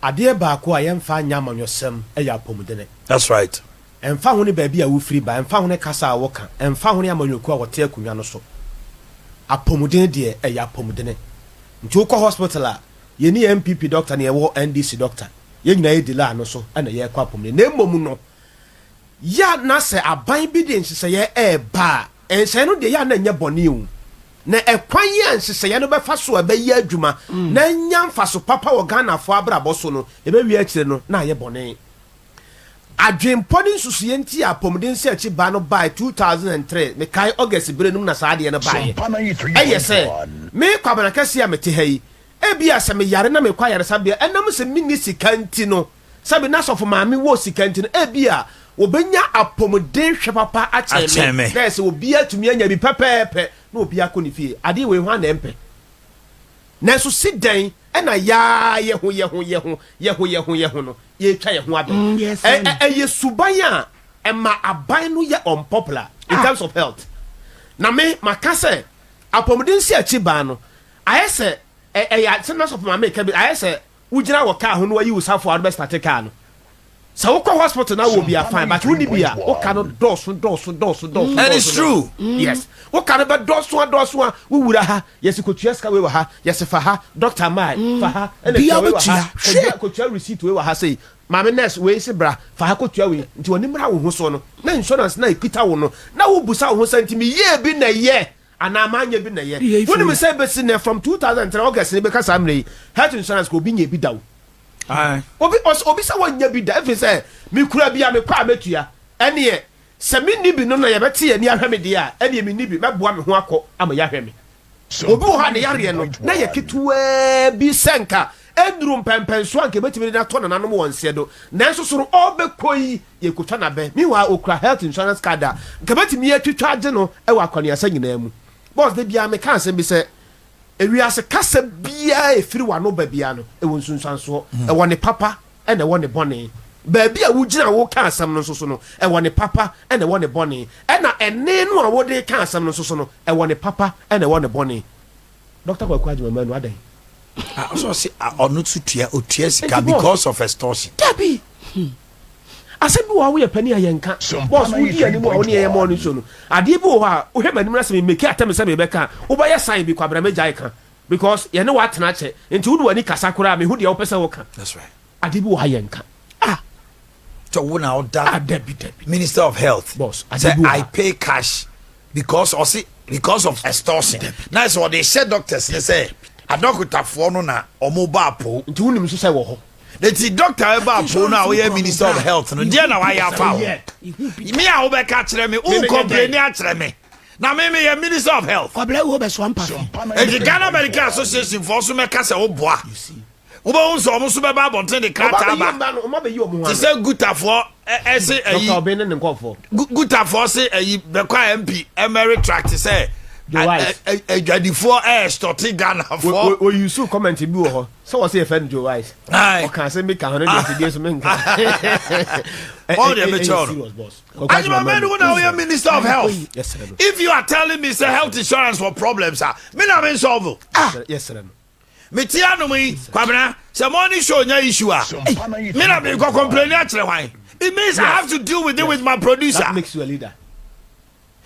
ade ba ko a yemfa nyama nyosem eya pomudene. That's right. Emfa ho ne ba bia wo free ba emfa ho ne kasa a wo ka emfa ho ne amanyoku a wote akunwa no so apomudene de eya pomudene nti wo ko hospital a ye ni NPP doctor ne ye wo NDC doctor ye nyina ye dila no so na ye kwa pomudene na emom no ya na se aban bi de nsese ye ba ense no de ya na nya bone wu na ekwan ya nsese ye no be fa so ba ye adwuma na nya mfa so papa wo Ghana fo abrabo so no e be wi akire no na ye bone adwemponi nsusuye nti apomden se achi ba no by 2003 me kai August berenum na saade no bae eyese me kwabana kase ya mete hayi ebia se me yare na me kwa yare sabia enam se minni sikanti no sabe na sofo maame wo sikanti no ebia obenya apomden hwe papa acheme na se obi atumi anya bi pepepe na obi akoni fie ade we hwa na empe na so sidan ena ya ye ho no ye twa ye ho ado ye subanya ema aban no ye unpopular in terms of health na me makase apomden si achi ba no ayese ya sense of my make ayese ugina wo ka ho no yi usafo ado be start ka no so wo hospital na wo be fine but wo ni bia wo ka no dosu and it's true. Yes wo ka no be dosu wo wura ha yes kotua ska we wa ha yes fa ha doctor mai fa ha and bia botua kotua receipt we wa ha say mama nurse we se bra fa ha kotua we nti woni mra wo ho so no na insurance na epita wo no na wo busa wo ho sentimi ye bi na ye ana manya bi na ye woni me say besi na from 2003 August ne be kasa amre health insurance ko bi nya bi dawo obi sa wanya bi da efi say me kura bia me kwa metua ene ye se me ni bi no na ye beti ye ni ahwe me de a ene me ni bi meboa me ho akọ ama ya hwe me obi wo ha ne yare no na ye ketua bi senka edrum pempenso anke betimi na to na nanom wonse do nanso soro obekoyi ye kotwa na be meanwhile okra health insurance card a nke betimi ye twitwa age no e wa kwani asa nyina mu boss de bia me kan se bi se ewiase kasa bia efiri wa no ba bia no e won sunsanso e woni papa e na woni bone ba bia wo gina wo kan asam no so no e woni papa e na woni bone e na ene no a wo de kan asam no so no e woni papa e na woni bone Dr. Kwakwaji Manu adan also say or not to otua sika because of extortion dabi asebi wa we pani ayenka boss we di ani mo oni ye mo ni so no ade bi wo ha o hwe manim na se me make atem se me beka wo ba ye sign bi kwabra meja ika because ye ne wa tena che enti wo wani kasa kura me hu de wo pese wo ka that's right ade bi wo ha yenka so when I dabi Minister of Health boss I pay cash because of extortion now so they said doctors they say adokutafo no na omo ba po nti wunim so say wo ho the doctor ba po na we Minister of Health no dia na wa ya fa me a wo be ka kire me un complain a kire me na me Minister of Health kwabla wo be SOMPA the Ghana Medical Association for so me ka say wo boa wo ba unso omo so be ba bonten de krata ba ti say gutafo say doctor ben ne nkofo gutafo say be kwa MP emery tract say adwadifo stoti Ghana for we use comment bi wo ho so we say friend Joe Wise o kan say make 100 days me nka all the mature boss and my man who now we Minister of Health yes sir if you are telling me say health insurance for problems me na me solve yes sir me tia no me kwabena say money show nya issue me na me go complain akere wan it means I have to deal with it with my producer that makes you a leader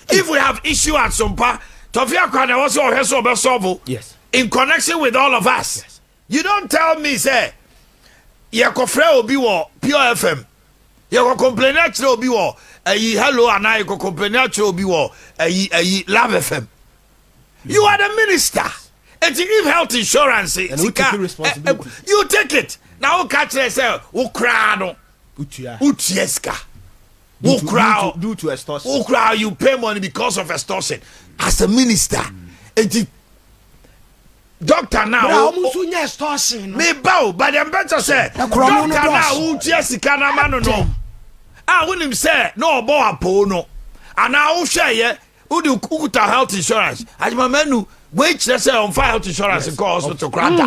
if we have issue at SOMPA Tofia Kwana was also solve yes in connection with all of us yes. You don't tell me say ye kofre obi wo Pure FM ye ko complain akere obi wo hello and I ko complain akere obi wo Love FM you are the minister and if health insurance and you take responsibility you take it now catch say wo kra no utieska due to extortion you pay money because of extortion as a minister doctor now me bow but them better say doctor now utiesika na mano no wonim say no bo apo no ana wo hwe ye udi ukuta health insurance ajima manu we kire say on file health insurance go hospital krata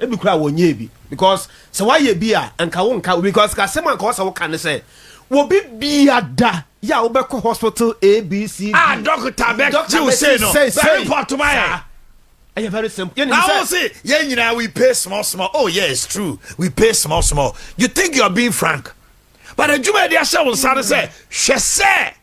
ebi kura wonye bi because se why ye bi a enka wo nka because ka sema nka wo se wo kan say wo bi bia da ya wo be ko hospital ABC doctor be you say no very important my ɛyɛ very simple. Now say, yeah, we pay small. Oh yeah, it's true. We pay small. You think you're being frank, but the Juma they say on Saturday say, she say,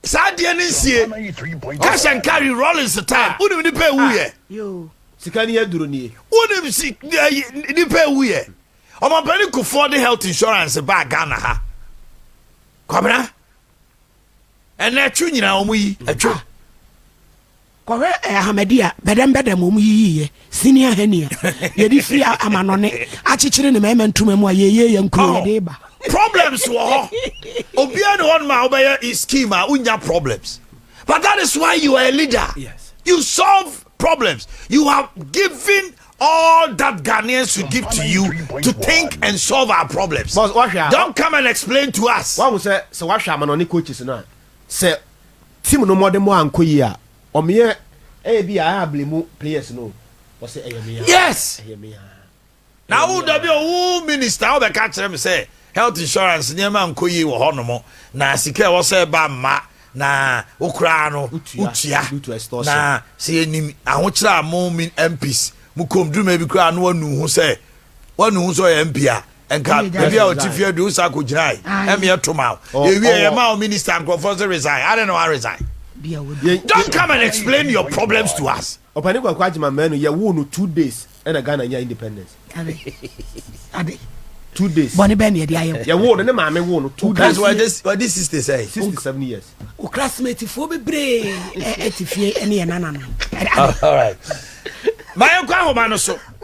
Saturday NDC, cash and carry rollins the time. Who do you pay who ye? Yo. Sikani ye duro ni. Who do you see? You pay who ye? Omo peni could afford the health insurance back Ghana ha. Come na? And that true nyina omo yi, true. Kɔhwɛ Ahmedia bɛdɛm mu yiye senior henia yɛde fi amanɔne akyekyere ne mɛmɛ ntoma mu a yɛyɛ nkuro yɛde ba problems wɔ obia ne hɔ ma wobɛyɛ is scheme a unya problems, but that is why you are a leader. Yes, you solve problems. You have given all that Ghanaians should give to you to think and solve our problems. Don't come and explain to us. One say wahwe amanɔne coaches no say team no more than one anko yi a omiye bi a blame players no o say me. Yes, now who da be who minister o be ka kire me say health insurance nyema anko yi wo honomo na sika wo say ba ma na okra no utia na say enim ahokira mo MPs mu komdru ma bi kra no wanu hu say MP a enka bia o tifia do sa ko girai em ye toma e wi e ma o minister anko say resign. I don't know how resign. Don't come and explain your problems to us. Opani kwa kwajima menu ye wo no 2 days and Ghana nya independence. Ade 2 days. Boni ben ye dia ye. Ye wo no maame wo no 2 days. That's what this sister say. 67 years. O classmate fo bebre etifie ene ye nana. All right. My kwa ho ma no so.